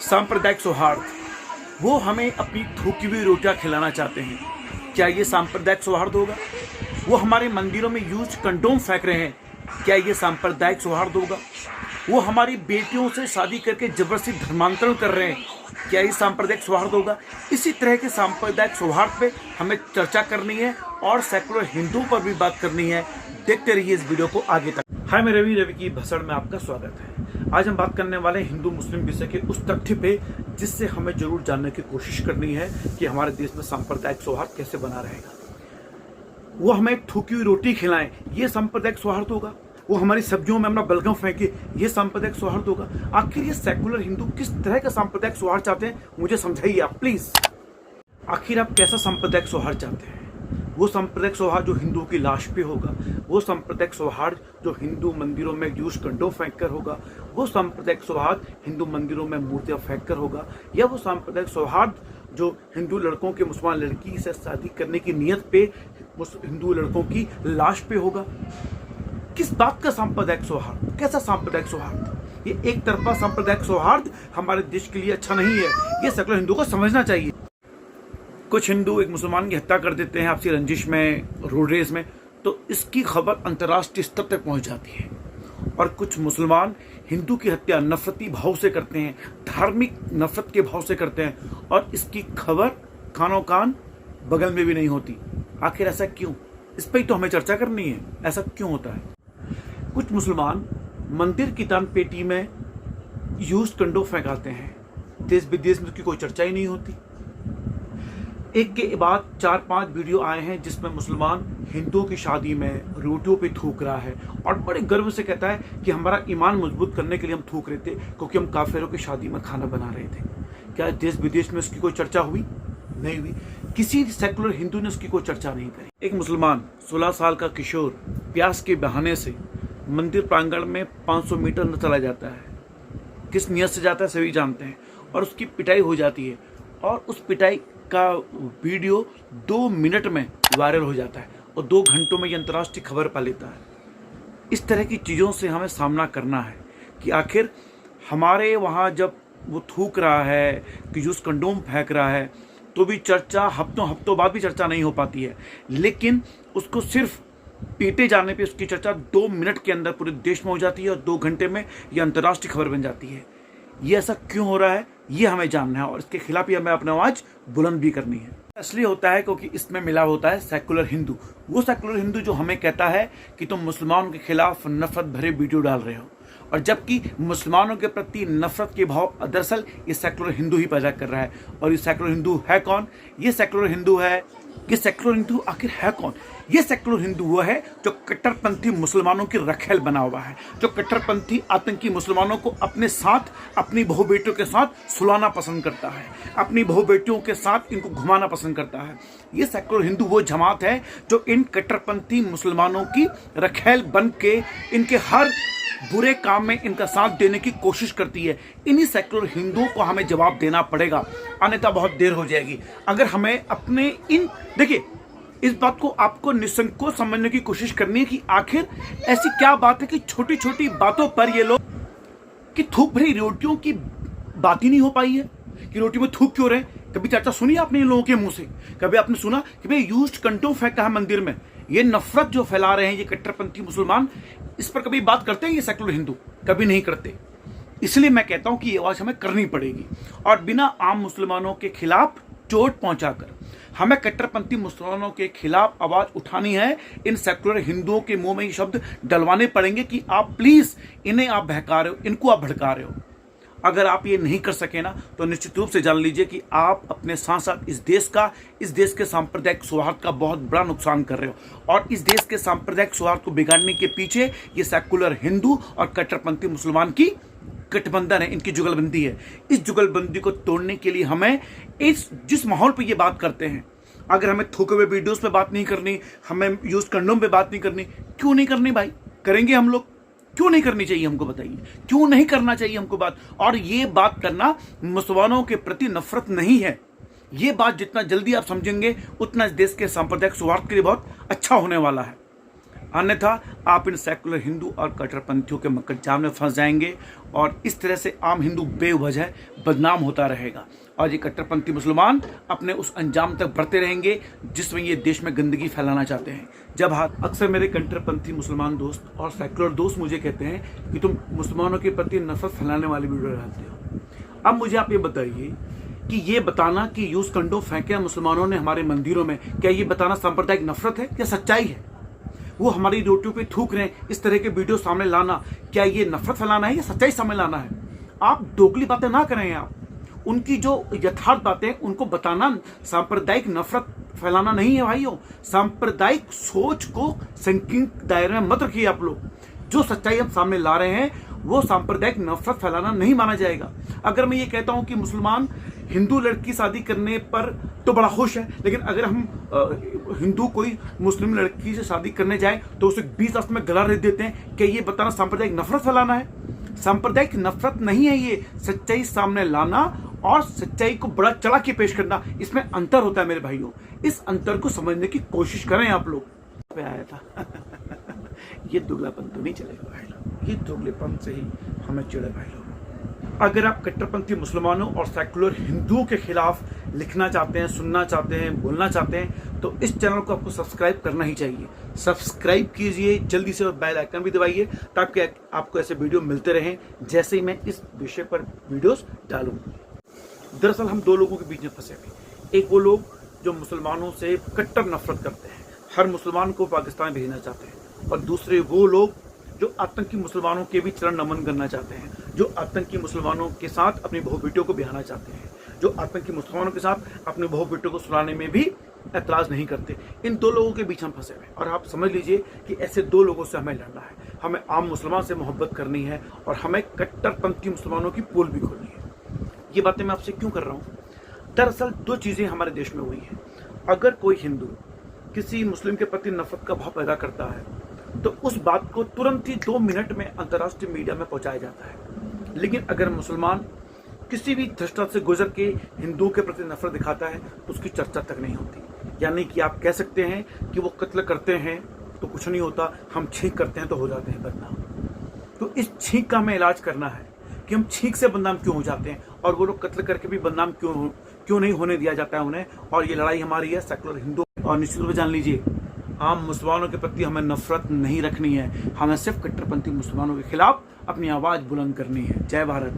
सांप्रदायिक सौहार्द, वो हमें अपनी थूकी हुई रोटियां खिलाना चाहते हैं। क्या ये सांप्रदायिक सौहार्द होगा? वो हमारे मंदिरों में यूज कंडोम फेंक रहे हैं। क्या ये सांप्रदायिक सौहार्द होगा? वो हमारी बेटियों से शादी करके जबरदस्ती धर्मांतरण कर रहे हैं। क्या ये सांप्रदायिक सौहार्द होगा? इसी तरह के सांप्रदायिक सौहार्द पे हमें चर्चा करनी है और सेकुलर हिंदुओं पर भी बात करनी है। देखते रहिए इस वीडियो को आगे तक। हाय, मैं रवि की भसड़ में आपका स्वागत है। आज हम बात करने वाले हिंदू मुस्लिम विषय के उस तथ्य पे जिससे हमें जरूर जानने की कोशिश करनी है कि हमारे देश में सांप्रदायिक सौहार्द कैसे बना रहेगा। वो हमें थूकी हुई रोटी खिलाएं, ये सांप्रदायिक सौहार्द होगा? वो हमारी सब्जियों में अपना बलगम फेंके, ये सांप्रदायिक सौहार्द होगा? आखिर ये सेकुलर हिंदू किस तरह का सांप्रदायिक सौहार्द चाहते हैं, मुझे समझाइए आप प्लीज। आखिर आप कैसा सांप्रदायिक सौहार्द चाहते हैं? वो सांप्रदायिक सौहार्द जो हिंदुओं की लाश पे होगा, वो सांप्रदायिक सौहार्द जो हिंदू मंदिरों में यूज कंडोम फेंक कर होगा, वो सांप्रदायिक सौहार्द हिंदू मंदिरों में मूर्तियां फेंक कर होगा, या वो सांप्रदायिक सौहार्द जो हिंदू लड़कों के मुसलमान लड़की से शादी करने की नियत पे हिंदू लड़कों की लाश पे होगा? किस बात का सांप्रदायिक सौहार्द? कैसा सांप्रदायिक सौहार्द? ये एक तरफा सांप्रदायिक सौहार्द हमारे देश के लिए अच्छा नहीं है। ये सेकुलर हिंदू को समझना चाहिए। कुछ हिंदू एक मुसलमान की हत्या कर देते हैं आपसी रंजिश में, रोड रेस में, तो इसकी खबर अंतर्राष्ट्रीय स्तर तक पहुंच जाती है। और कुछ मुसलमान हिंदू की हत्या नफरती भाव से करते हैं, धार्मिक नफरत के भाव से करते हैं, और इसकी खबर कानों कान बगल में भी नहीं होती। आखिर ऐसा क्यों? इस पर ही तो हमें चर्चा करनी है। ऐसा क्यों होता है? कुछ मुसलमान मंदिर की दान पेटी में यूज कंडोम फेंकाते हैं, देश विदेश में उसकी कोई चर्चा ही नहीं होती। एक के बाद 4-5 वीडियो आए हैं जिसमें मुसलमान हिंदुओं की शादी में रोटियों पे थूक रहा है और बड़े गर्व से कहता है कि हमारा ईमान मजबूत करने के लिए हम थूक रहे थे, क्योंकि हम काफिरों की शादी में खाना बना रहे थे। क्या देश विदेश में उसकी कोई चर्चा हुई? नहीं हुई। किसी सेकुलर हिंदू ने उसकी कोई चर्चा नहीं करी। एक मुसलमान 16 साल का किशोर प्यास के बहाने से मंदिर प्रांगण में 500 मीटर न चला जाता है। किस नियत से जाता है सभी जानते हैं। और उसकी पिटाई हो जाती है, और उस पिटाई का वीडियो 2 मिनट में वायरल हो जाता है और 2 घंटों में ये अंतर्राष्ट्रीय खबर पा लेता है। इस तरह की चीज़ों से हमें सामना करना है कि आखिर हमारे वहाँ जब वो थूक रहा है कि यूज कंडोम फेंक रहा है, तो भी चर्चा हफ्तों बाद भी चर्चा नहीं हो पाती है। लेकिन उसको सिर्फ पीटे जाने पे उसकी चर्चा 2 मिनट के अंदर पूरे देश में हो जाती है और 2 घंटे में ये अंतर्राष्ट्रीय खबर बन जाती है। ये ऐसा क्यों हो रहा है, ये हमें जानना है और इसके खिलाफ ही हमें अपनी आवाज बुलंद भी करनी है। इसलिए होता है क्योंकि इसमें मिला होता है सेकुलर हिंदू। वो सेकुलर हिंदू जो हमें कहता है कि तुम मुसलमानों के खिलाफ नफरत भरे वीडियो डाल रहे हो, और जबकि मुसलमानों के प्रति नफरत के भाव दरअसल ये सेकुलर हिंदू ही पैदा कर रहा है। और ये सेकुलर हिंदू है कौन? ये सेकुलर हिंदू है, ये सेकुलर हिंदू आखिर है कौन? ये सेकुलर हिंदू वो है जो कट्टरपंथी मुसलमानों की रखेल बना हुआ है, जो कट्टरपंथी आतंकी मुसलमानों को अपने साथ, अपनी बहू बेटियों के साथ सुलाना पसंद करता है, अपनी बहू बेटियों के साथ इनको घुमाना पसंद करता है। ये सेकुलर हिंदू वो जमात है जो इन कट्टरपंथी मुसलमानों की रखेल बन के इनके हर बुरे काम में इनका साथ देने की कोशिश करती है। इन्हीं सेकुलर हिंदुओं को हमें जवाब देना पड़ेगा, अन्यथा बहुत देर हो जाएगी। अगर हमें अपने देखिए, इस बात को आपको निसंकोच समझने की कोशिश करनी है कि आखिर ऐसी क्या बात है कि छोटी छोटी बातों पर ये लोग कि थूक भरी रोटियों की बात ही नहीं हो पाई है कि रोटी में थूक क्यों रहे। कभी चर्चा सुनी आपने इन लोगों के मुंह से? कभी आपने सुना कि भाई यूज्ड कंडोम फेंका है मंदिर में? ये नफरत जो फैला रहे हैं ये कट्टरपंथी मुसलमान, इस पर कभी बात करते हैं ये सेकुलर हिंदू? कभी नहीं करते। इसलिए मैं कहता हूं कि ये आवाज हमें करनी पड़ेगी, और बिना आम मुसलमानों के खिलाफ चोट पहुंचाकर हमें कट्टरपंथी मुसलमानों के खिलाफ आवाज उठानी है। इन सेकुलर हिंदुओं के मुंह में ये शब्द डलवाने पड़ेंगे कि आप प्लीज इन्हें आप बहका रहे हो, इनको आप भड़का रहे हो। अगर आप ये नहीं कर सके ना, तो निश्चित रूप से जान लीजिए कि आप अपने साथ साथ इस देश के सांप्रदायिक सौहार्द का बहुत बड़ा नुकसान कर रहे हो। और इस देश के सांप्रदायिक सौहार्द को बिगाड़ने के पीछे ये सेकुलर हिंदू और कट्टरपंथी मुसलमान की गठबंधन है, इनकी जुगलबंदी है। इस जुगलबंदी को तोड़ने के लिए हमें जिस माहौल पे ये बात करते हैं, अगर हमें थूके हुए वीडियोस पे बात नहीं करनी, हमें यूज कंडोम पे बात नहीं करनी, क्यों नहीं करनी भाई? करेंगे हम लोग। क्यों नहीं करनी चाहिए हमको बताइए? क्यों नहीं करना चाहिए हमको बात? और ये बात करना मुसलमानों के प्रति नफरत नहीं है। ये बात जितना जल्दी आप समझेंगे उतना इस देश के सांप्रदायिक सौहार्द के लिए बहुत अच्छा होने वाला है। अन्यथा आप इन सेकुलर हिंदू और कट्टरपंथियों के मकर जाल में फंस जाएंगे और इस तरह से आम हिंदू बेवजह बदनाम होता रहेगा और ये कट्टरपंथी मुसलमान अपने उस अंजाम तक बढ़ते रहेंगे जिसमें ये देश में गंदगी फैलाना चाहते हैं। जब अक्सर मेरे कट्टरपंथी मुसलमान दोस्त और सेकुलर दोस्त मुझे कहते हैं कि तुम मुसलमानों के प्रति नफरत फैलाने वाली वीडियो डालते हो। अब मुझे आप ये बताइए कि ये बताना कि यूज कंडोम फेंके मुसलमानों ने हमारे मंदिरों में, क्या ये बताना सांप्रदायिक नफरत है या सच्चाई है? वो हमारी रोटियों पे थूक रहे हैं, इस तरह के वीडियो सामने लाना, क्या ये नफरत फैलाना है या सच्चाई सामने लाना है? आप दोगली बातें ना करें। आप उनकी जो यथार्थ बातें उनको बताना सांप्रदायिक नफरत फैलाना नहीं है भाइयों। सांप्रदायिक सोच को संकीर्ण दायरे में मत रखिए आप लोग। जो सच्चाई हम सामने ला रहे हैं वो सांप्रदायिक नफरत फैलाना नहीं माना जाएगा। अगर मैं ये कहता हूं कि मुसलमान हिंदू लड़की शादी करने पर तो बड़ा खुश है, लेकिन अगर हम हिंदू कोई मुस्लिम लड़की से शादी करने जाए तो उसे 20 रास्ते में गला रेत देते हैं, क्या ये बताना सांप्रदायिक नफरत फैलाना है? सांप्रदायिक नफरत नहीं है ये, सच्चाई सामने लाना और सच्चाई को बड़ा चढ़ा के पेश करना, इसमें अंतर होता है मेरे भाइयों। इस अंतर को समझने की कोशिश करें आप लोग। पे आया था ये दुगलापन तो नहीं चलेगा भाई लोग, ये दुगलेपन से ही हमें चिढ़े भाई लोग। अगर आप कट्टरपंथी मुसलमानों और सेकुलर हिंदुओं के खिलाफ लिखना चाहते हैं, सुनना चाहते हैं, बोलना चाहते हैं तो इस चैनल को आपको सब्सक्राइब करना ही चाहिए। सब्सक्राइब कीजिए जल्दी से और बेल आइकन भी दबाइए ताकि आपको ऐसे वीडियो मिलते रहें जैसे ही मैं इस विषय पर वीडियोस डालूं। दरअसल हम दो लोगों के बीच में फंसे हुए, एक वो लोग जो मुसलमानों से कट्टर नफरत करते हैं, हर मुसलमान को पाकिस्तान भेजना चाहते हैं, और दूसरे वो लोग जो आतंकी मुसलमानों के भी चरण नमन करना चाहते हैं, जो आतंकी मुसलमानों के साथ अपनी बहु बेटियों को ब्याहना चाहते हैं, जो आतंकी मुसलमानों के साथ अपने बहु बेटियों को सुनाने में भी एतराज नहीं करते। इन दो लोगों के बीच हम फंसे हुए और आप समझ लीजिए कि ऐसे दो लोगों से हमें लड़ना है। हमें आम मुसलमान से मोहब्बत करनी है और हमें कट्टरपंथी मुसलमानों की पोल भी खोलनी है। ये बातें मैं आपसे क्यों कर रहा हूँ? दरअसल दो चीज़ें हमारे देश में हुई हैं। अगर कोई हिंदू किसी मुस्लिम के प्रति नफरत का भाव पैदा करता है तो उस बात को तुरंत ही 2 मिनट में अंतर्राष्ट्रीय मीडिया में पहुंचाया जाता है। लेकिन अगर मुसलमान किसी भी दृष्टा से गुजर के हिंदुओं के प्रति नफरत दिखाता है तो उसकी चर्चा तक नहीं होती। यानी कि आप कह सकते हैं कि वो कत्ल करते हैं तो कुछ नहीं होता, हम छींक करते हैं तो हो जाते हैं बदनाम। तो इस छींक का हमें इलाज करना है कि हम छींक से बदनाम क्यों हो जाते हैं और वो लोग कत्ल करके भी बदनाम क्यों नहीं होने दिया जाता है उन्हें। और ये लड़ाई हमारी है सेकुलर हिंदू। और निश्चित रूप से जान लीजिए, आम मुसलमानों के प्रति हमें नफरत नहीं रखनी है, हमें सिर्फ कट्टरपंथी मुसलमानों के खिलाफ अपनी आवाज बुलंद करनी है। जय भारत।